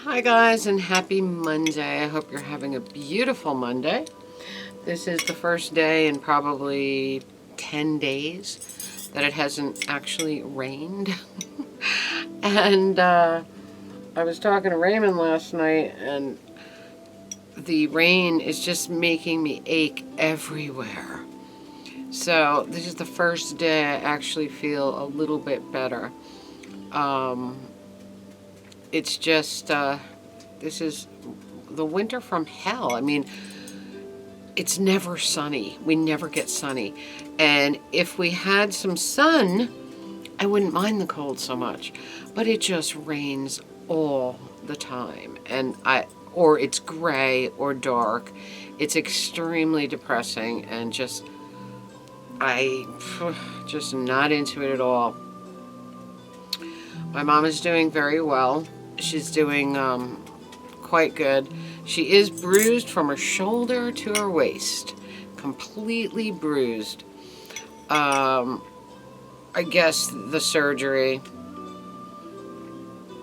Hi guys, and happy Monday. I hope you're having a beautiful Monday. This is the first day in probably 10 days that it hasn't actually rained. And I was talking to Raymond last night, and the rain is just making me ache everywhere. So this is the first day I actually feel a little bit better. It's just, this is the winter from hell. I mean, it's never sunny. We never get sunny. And if we had some sun, I wouldn't mind the cold so much. But it just rains all the time. And or it's gray or dark. It's extremely depressing and just not into it at all. My mom is doing very well. She's doing quite good. She is bruised from her shoulder to her waist. Completely bruised. I guess the surgery,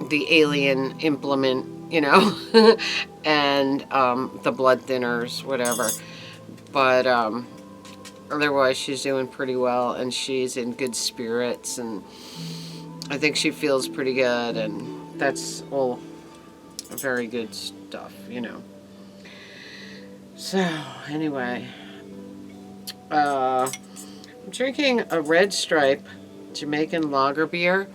the alien implement, you know, and the blood thinners, whatever. But otherwise, she's doing pretty well, and she's in good spirits, and I think she feels pretty good, and that's all very good stuff, you know. So, anyway, I'm drinking a Red Stripe Jamaican lager beer.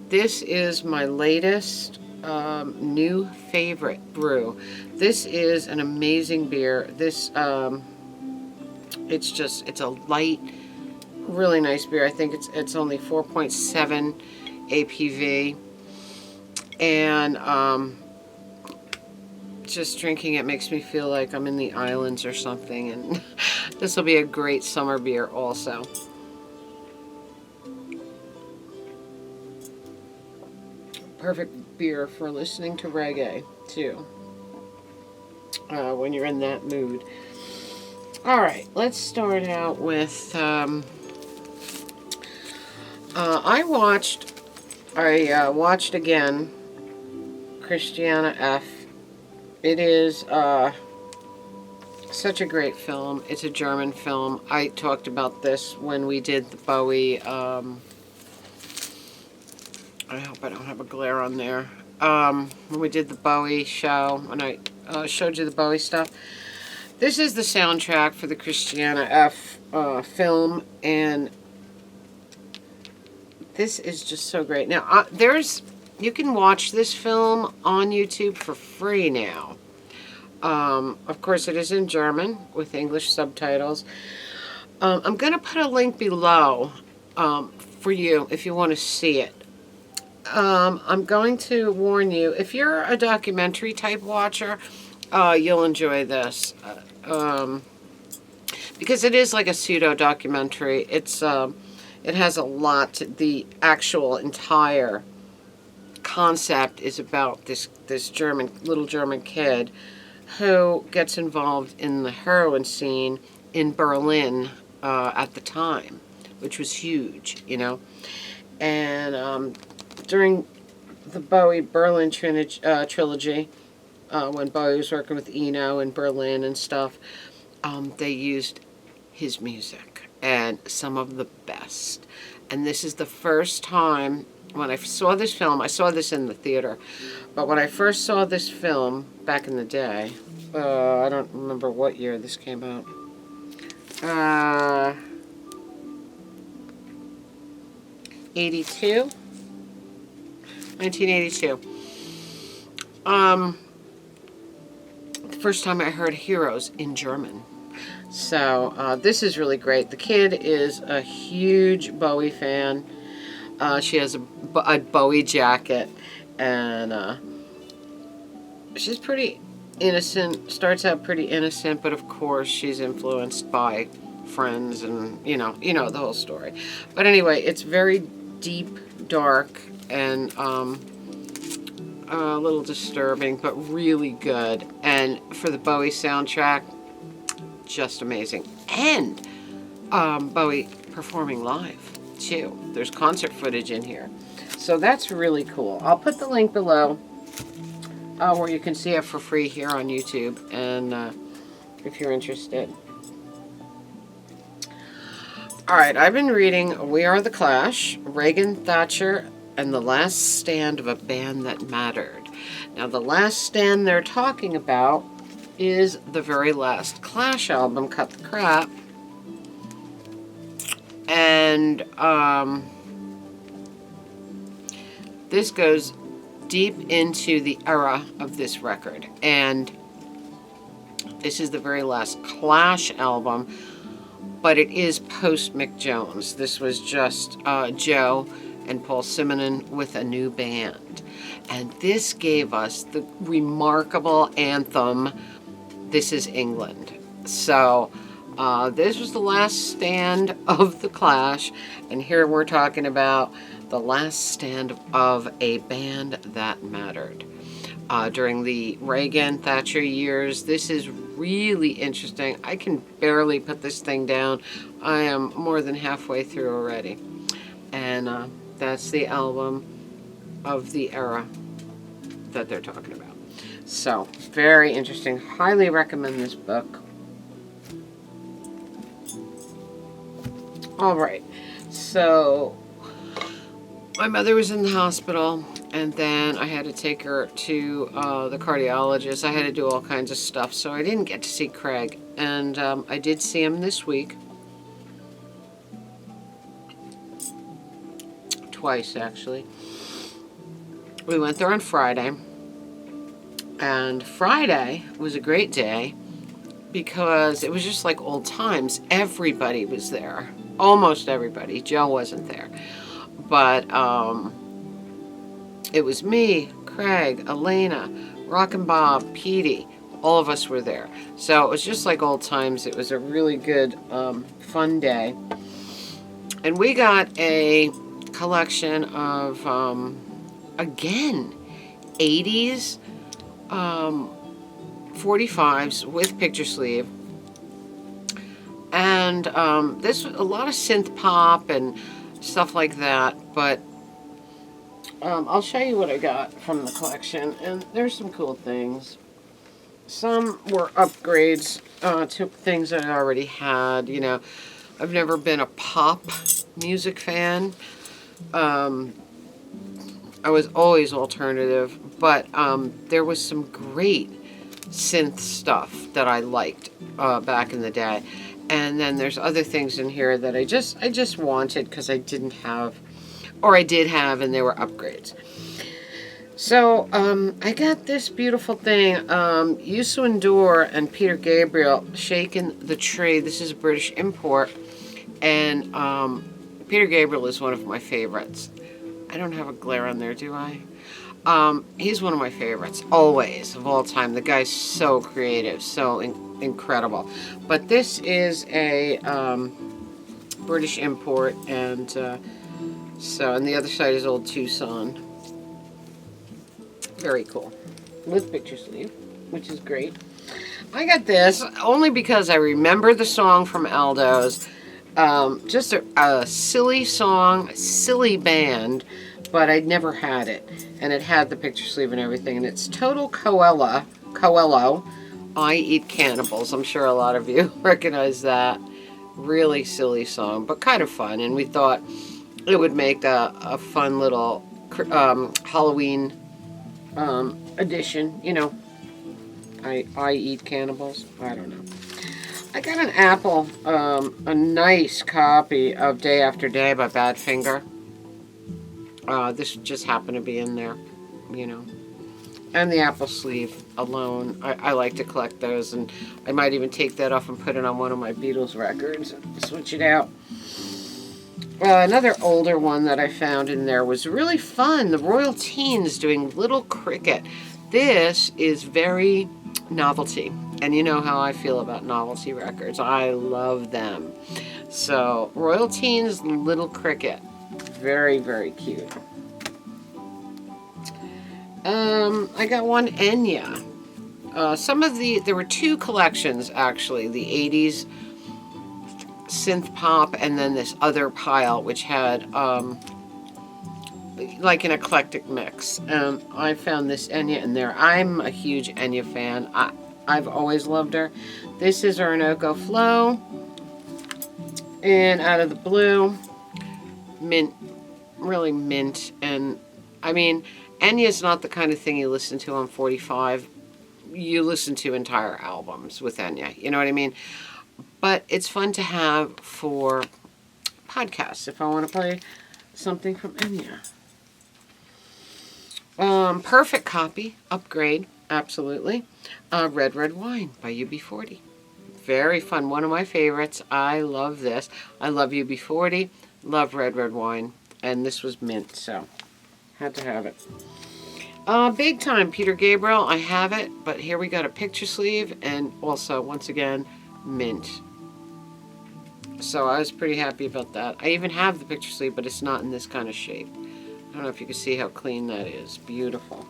This is my latest new favorite brew. This is an amazing beer. This, it's a light, really nice beer. I think it's only 4.7 APV. And just drinking it makes me feel like I'm in the islands or something, and this will be a great summer beer also. Perfect beer for listening to reggae too, when you're in that mood. Alright, let's start out with I watched again Christiana F. It is such a great film. It's a German film. I talked about this when we did the Bowie, I hope I don't have a glare on there. When we did the Bowie show, when I showed you the Bowie stuff. This is the soundtrack for the Christiana F. Film, and this is just so great. Now, you can watch this film on YouTube for free now. Of course, it is in German with English subtitles. I'm going to put a link below for you if you want to see it. I'm going to warn you, if you're a documentary type watcher, you'll enjoy this. Because it is like a pseudo documentary. It has a lot. The actual entire concept is about this little German kid who gets involved in the heroin scene in Berlin at the time, which was huge, you know. And during the Bowie Berlin trilogy, when Bowie was working with Eno in Berlin and stuff, they used his music, and some of the best. And this is the first time when I saw this film. I saw this in the theater, but when I first saw this film back in the day, I don't remember what year this came out. 1982. The first time I heard Heroes in German. So this is really great. The kid is a huge Bowie fan. She has a Bowie jacket, and she's pretty innocent. Starts out pretty innocent, but of course she's influenced by friends, and you know the whole story. But anyway, it's very deep, dark, and a little disturbing, but really good. And for the Bowie soundtrack, just amazing. And Bowie performing live too. There's concert footage in here, so that's really cool. I'll put the link below where you can see it for free here on YouTube, and if you're interested. All right, I've been reading We Are the Clash, Reagan, Thatcher, and the Last Stand of a Band That Mattered. Now, the last stand they're talking about is the very last Clash album, Cut the Crap. And this goes deep into the era of this record. And this is the very last Clash album, but it is post Mick Jones. This was just Joe and Paul Simonon with a new band. And this gave us the remarkable anthem, This Is England. So this was the last stand of the Clash, and here we're talking about the last stand of a band that mattered. During the Reagan, Thatcher years, this is really interesting. I can barely put this thing down. I am more than halfway through already. And that's the album of the era that they're talking about. So, very interesting. Highly recommend this book. All right. So, my mother was in the hospital, and then I had to take her to the cardiologist. I had to do all kinds of stuff, so I didn't get to see Craig. And I did see him this week. Twice, actually. We went there on Friday. And Friday was a great day because it was just like old times. Everybody was there. Almost everybody. Joe wasn't there. But it was me, Craig, Elena, Rockin' Bob, Petey. All of us were there. So it was just like old times. It was a really good, fun day. And we got a collection of, again, 80s 45s with picture sleeve. And this was a lot of synth pop and stuff like that. But I'll show you what I got from the collection. And there's some cool things. Some were upgrades to things that I already had. You know, I've never been a pop music fan. I was always alternative, but there was some great synth stuff that I liked back in the day. And then there's other things in here that I just wanted because I didn't have, or I did have, and they were upgrades. So I got this beautiful thing, Yusu Endure and Peter Gabriel, Shaking the Tree. This is a British import, and Peter Gabriel is one of my favorites. I don't have a glare on there, do I? He's one of my favorites, always, of all time. The guy's so creative, so incredible. But this is a British import, and and the other side is old Tucson. Very cool. With picture sleeve, which is great. I got this only because I remember the song from Aldo's. Just a silly song, silly band, but I'd never had it. And it had the picture sleeve and everything. And it's Total Coelho, I Eat Cannibals. I'm sure a lot of you recognize that. Really silly song, but kind of fun. And we thought it would make a fun little Halloween edition. You know, I Eat Cannibals. I don't know. I got an Apple, a nice copy of Day After Day by Badfinger. This just happened to be in there, you know. And the Apple sleeve alone. I like to collect those, and I might even take that off and put it on one of my Beatles records and switch it out. Another older one that I found in there was really fun. The Royal Teens doing Little Cricket. This is very novelty. And you know how I feel about novelty records. I love them. So, Royal Teens, Little Cricket. Very, very cute. I got one Enya. There were two collections, actually. The 80s synth pop, and then this other pile, which had like an eclectic mix. I found this Enya in there. I'm a huge Enya fan. I've always loved her. This is Orinoco Flow. And Out of the Blue. Mint. Really mint. And, I mean, Enya's not the kind of thing you listen to on 45. You listen to entire albums with Enya. You know what I mean? But it's fun to have for podcasts if I want to play something from Enya. Perfect Copy, Upgrade, absolutely. Red Red Wine by UB40. Very fun, one of my favorites. I love this. I love UB40, love Red Red Wine, and this was mint, so had to have it. Big Time, Peter Gabriel, I have it, but here we got a picture sleeve, and also, once again, mint. So I was pretty happy about that. I even have the picture sleeve, but it's not in this kind of shape. I don't know if you can see how clean that is. Beautiful.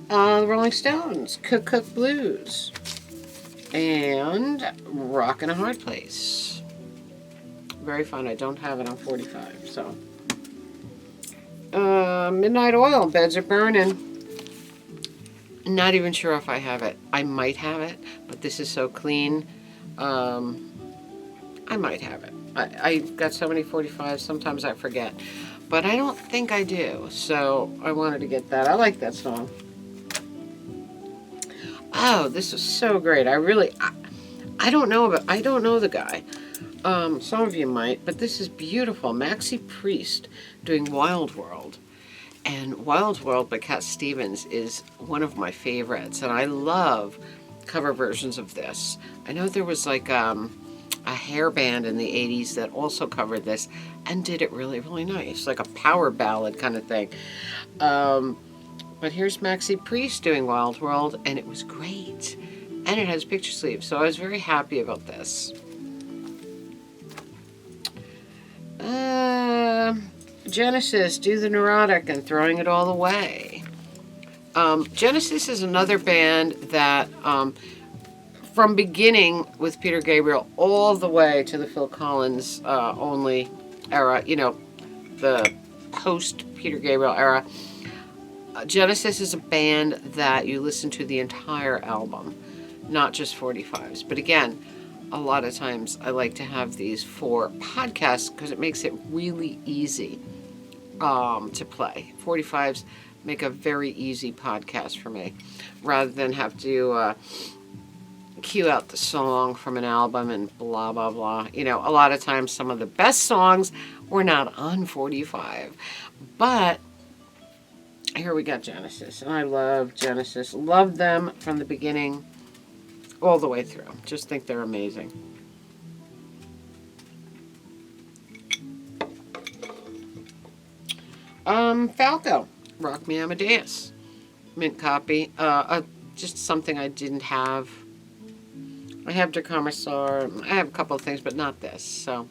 The Rolling Stones, Cook Cook Blues, and Rockin' a Hard Place. Very fun. I don't have it on 45, so. Midnight Oil, Beds Are Burning. Not even sure if I have it. I might have it, but this is so clean. I might have it. I've got so many 45s, sometimes I forget. But I don't think I do, so I wanted to get that. I like that song. Oh, this is so great. I don't know the guy. Some of you might, but this is beautiful. Maxi Priest doing Wild World. And Wild World by Cat Stevens is one of my favorites, and I love cover versions of this. I know there was like a hair band in the 80s that also covered this and did it really, really nice, like a power ballad kind of thing. But here's Maxi Priest doing Wild World, and it was great. And it has picture sleeves, so I was very happy about this. Genesis, Do the Neurotic and Throwing It All Away. Genesis is another band that, from beginning with Peter Gabriel all the way to the Phil Collins only era, you know, the post-Peter Gabriel era, Genesis is a band that you listen to the entire album, not just 45s. But again, a lot of times I like to have these for podcasts because it makes it really easy to play. 45s make a very easy podcast for me, rather than have to cue out the song from an album and blah, blah, blah. You know, a lot of times some of the best songs were not on 45. But here we got Genesis, and I love Genesis. Love them from the beginning all the way through. Just think they're amazing. Falco, Rock Me Amadeus, mint copy. Just something I didn't have. I have Der Kommissar. I have a couple of things, but not this. So,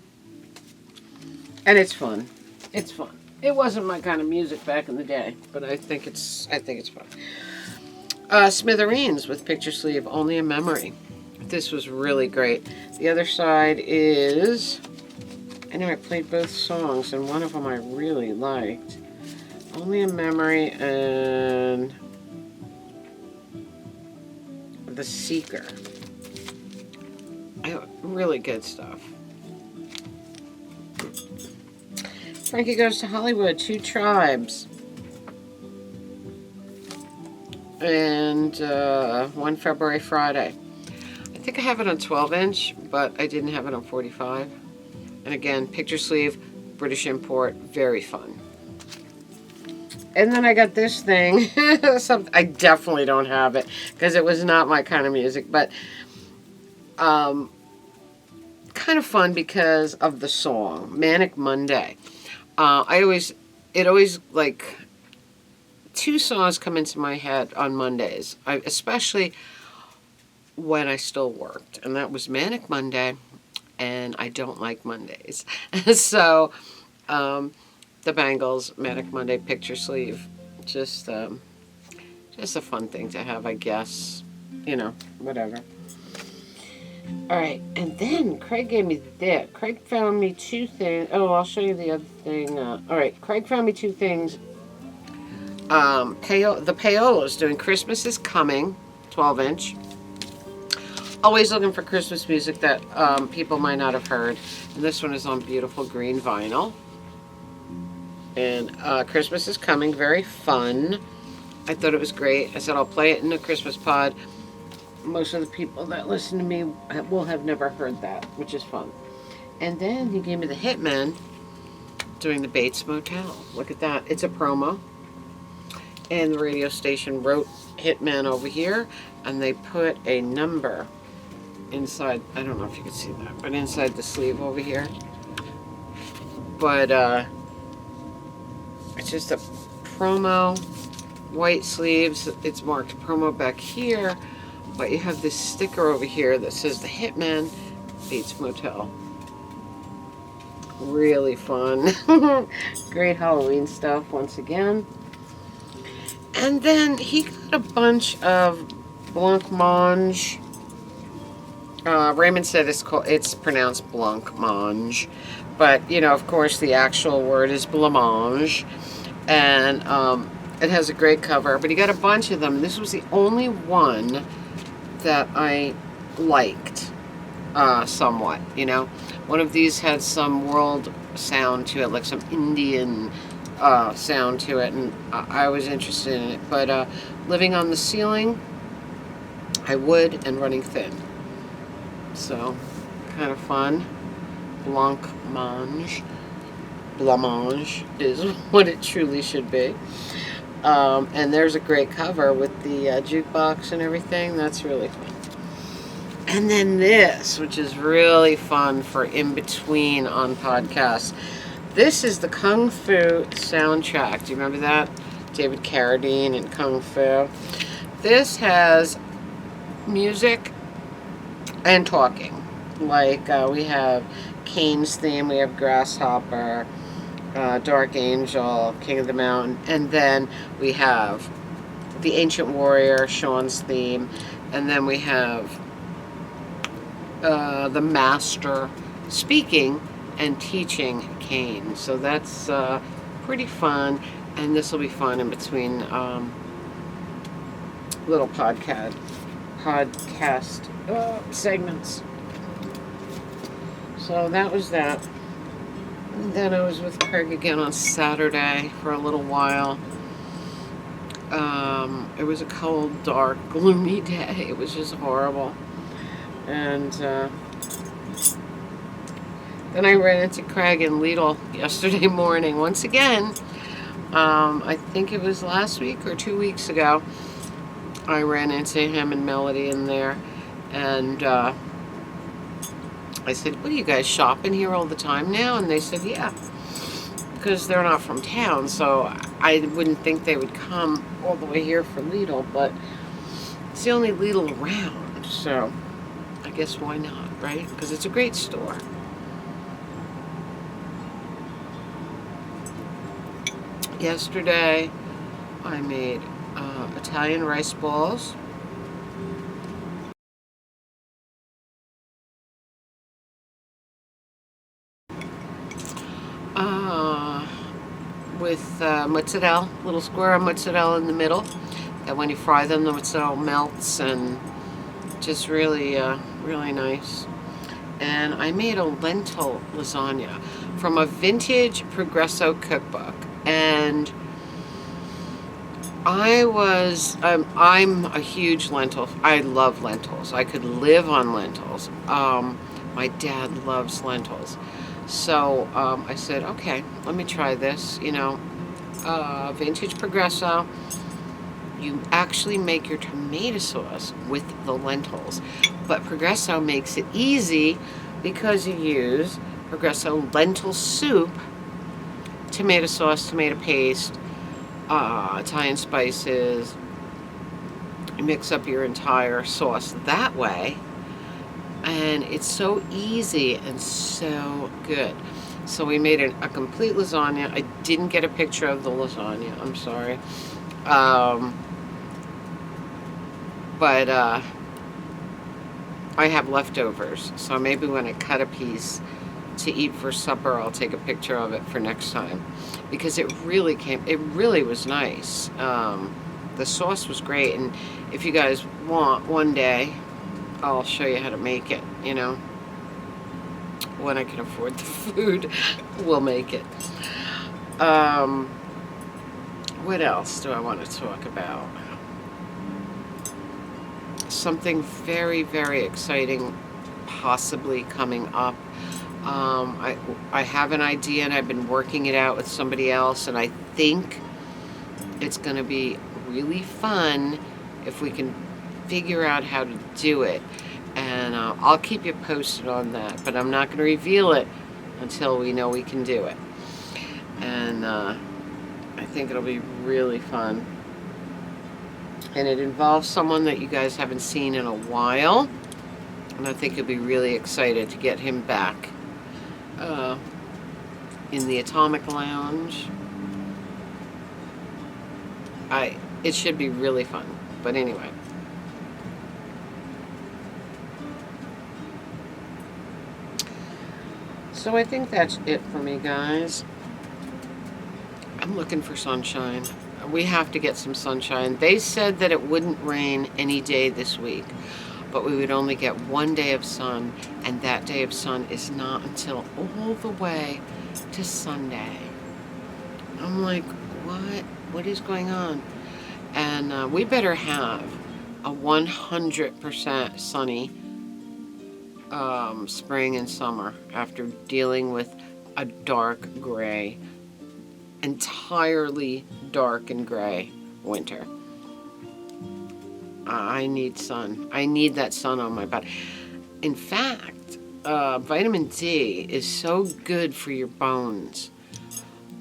and it's fun. It's fun. It wasn't my kind of music back in the day, but I think it's fun. Smithereens with picture sleeve, Only a Memory. This was really great. The other side is, I know I played both songs, and one of them I really liked. Only a Memory and The Seeker. Really good stuff. Frankie Goes to Hollywood, Two Tribes. And One February Friday. I think I have it on 12-inch, but I didn't have it on 45. And again, picture sleeve, British import, very fun. And then I got this thing. I definitely don't have it because it was not my kind of music, but kind of fun because of the song, Manic Monday. It always like, two songs come into my head on Mondays, especially when I still worked, and that was Manic Monday and I Don't Like Mondays. So, the Bangles, Manic Monday picture sleeve, just a fun thing to have, I guess. You know, whatever. All right, and then Craig gave me that. Craig found me two things. Oh, I'll show you the other thing. All right, Craig found me two things. The Paola's doing Christmas is Coming, 12-inch. Always looking for Christmas music that people might not have heard. And this one is on beautiful green vinyl. And Christmas is Coming, very fun. I thought it was great. I said I'll play it in a Christmas pod. Most of the people that listen to me will have never heard that, which is fun. And then he gave me the Hitman doing the Bates Motel. Look at that. It's a promo. And the radio station wrote Hitman over here, and they put a number inside. I don't know if you can see that, but inside the sleeve over here. But it's just a promo, white sleeves. It's marked promo back here, but you have this sticker over here that says the Hitman Bates Motel. Really fun. Great Halloween stuff once again. And then he got a bunch of blancmange. Raymond said it's pronounced blancmange, but you know, of course, the actual word is blancmange, and it has a great cover. But he got a bunch of them. This was the only one that I liked somewhat. You know, one of these had some world sound to it, like some Indian sound to it, and I was interested in it. But Living on the Ceiling, I would, and Running Thin. So, kind of fun. Blancmange. Blancmange is what it truly should be. And there's a great cover with the jukebox and everything. That's really fun. And then this, which is really fun for in between on podcasts. This is the Kung Fu soundtrack. Do you remember that? David Carradine and Kung Fu. This has music and talking. Like we have Kane's theme, we have Grasshopper, Dark Angel, King of the Mountain, and then we have the Ancient Warrior, Sean's theme, and then we have the Master speaking and teaching Kane. So that's pretty fun, and this will be fun in between little podcast segments. So that was that. And then I was with Craig again on Saturday for a little while. It was a cold, dark, gloomy day. It was just horrible. And then I ran into Craig in Lidl yesterday morning. Once again, I think it was last week or 2 weeks ago, I ran into him and Melody in there. And I said, what, are you guys shopping here all the time now? And they said, yeah, because they're not from town, so I wouldn't think they would come all the way here for Lidl, but it's the only Lidl around, so I guess why not, right? Because it's a great store. Yesterday, I made Italian rice balls. With mozzarella, little square of mozzarella in the middle. And when you fry them, the mozzarella melts and just really, really nice. And I made a lentil lasagna from a vintage Progresso cookbook. And I'm a huge lentil. I love lentils. I could live on lentils. My dad loves lentils. So I said, okay, let me try this. You know, vintage Progresso. You actually make your tomato sauce with the lentils. But Progresso makes it easy because you use Progresso lentil soup, tomato sauce, tomato paste, Italian spices. You mix up your entire sauce that way. And it's so easy and so good. So we made a complete lasagna. I didn't get a picture of the lasagna. I'm sorry. But I have leftovers, so maybe when I cut a piece to eat for supper, I'll take a picture of it for next time, because it really was nice. The sauce was great, and if you guys want, one day I'll show you how to make it, when I can afford the food. We'll make it. What else do I want to talk about? Something very, very exciting possibly coming up. I have an idea, and I've been working it out with somebody else, and I think it's going to be really fun if we can figure out how to do it. And I'll keep you posted on that, but I'm not going to reveal it until we know we can do it. And I think it'll be really fun. And it involves someone that you guys haven't seen in a while. And I think you'll be really excited to get him back in the Atomic Lounge. It should be really fun. But anyway. So I think that's it for me, guys. I'm looking for sunshine. We have to get some sunshine. They said that it wouldn't rain any day this week, but we would only get one day of sun, and that day of sun is not until all the way to Sunday. I'm like, what? What is going on? And we better have a 100% sunny spring and summer after dealing with a dark gray, entirely dark and gray winter. I need sun. I need that sun on my body. In fact, vitamin D is so good for your bones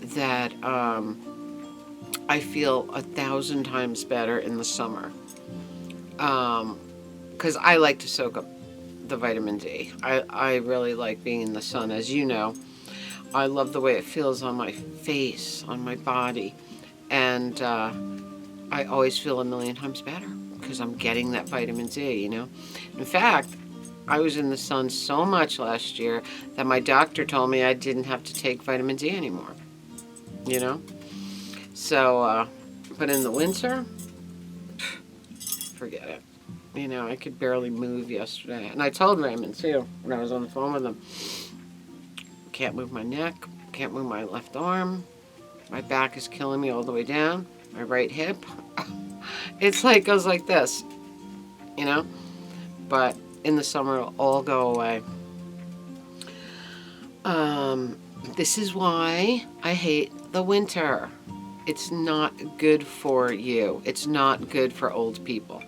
that I feel 1,000 times better in the summer. Because I like to soak up the vitamin D. I really like being in the sun, as you know. I love the way it feels on my face, on my body, and I always feel 1,000,000 times better because I'm getting that vitamin D, In fact, I was in the sun so much last year that my doctor told me I didn't have to take vitamin D anymore, So, but in the winter, forget it. I could barely move yesterday. And I told Raymond, too, when I was on the phone with him, can't move my neck, can't move my left arm. My back is killing me all the way down. My right hip. It's like, goes like this, But in the summer, it'll all go away. This is why I hate the winter. It's not good for you. It's not good for old people.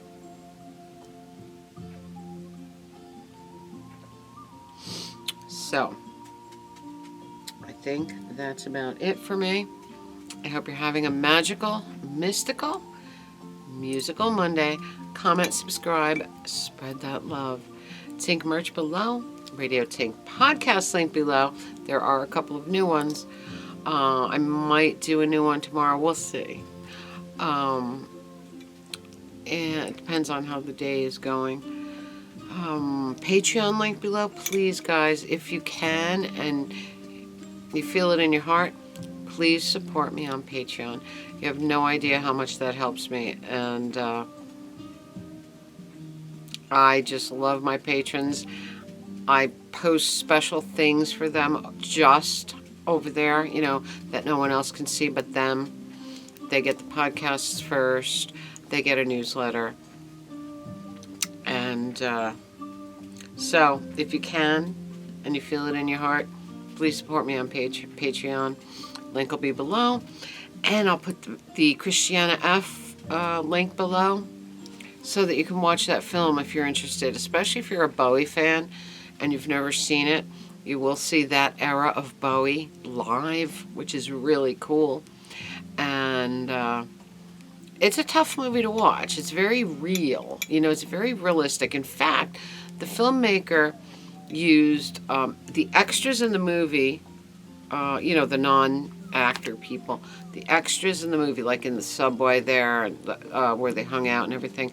So, I think that's about it for me. I hope you're having a magical, mystical, musical Monday. Comment, subscribe, spread that love. Tink merch below. Radio Tink podcast link below. There are a couple of new ones. I might do a new one tomorrow. We'll see. And it depends on how the day is going. Patreon link below. Please, guys, if you can and you feel it in your heart, please support me on Patreon. You have no idea how much that helps me. And I just love my patrons. I post special things for them just over there, that no one else can see but them. They get the podcasts first. They get a newsletter. And so if you can and you feel it in your heart, please support me on Patreon. Link will be below. And I'll put the Christiana F link below so that you can watch that film if you're interested, especially if you're a Bowie fan and you've never seen it. You will see that era of Bowie live, which is really cool. And it's a tough movie to watch. It's very real. It's very realistic. In fact, the filmmaker used the extras in the movie, the non-actor people, the extras in the movie, like in the subway there, where they hung out and everything,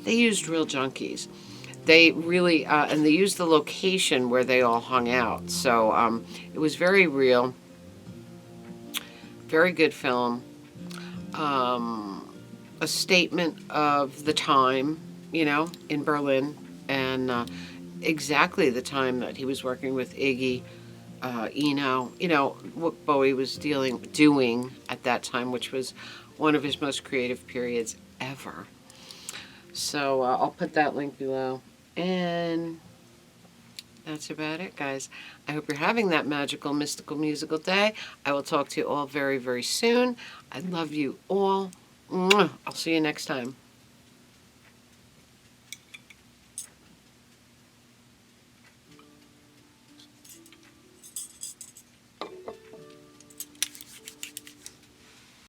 they used real junkies. They really, and they used the location where they all hung out. So it was very real, very good film. A statement of the time, in Berlin, and exactly the time that he was working with Iggy, Eno, what Bowie was doing at that time, which was one of his most creative periods ever. So I'll put that link below. And that's about it, guys. I hope you're having that magical, mystical, musical day. I will talk to you all very, very soon. I love you all. Mwah. I'll see you next time.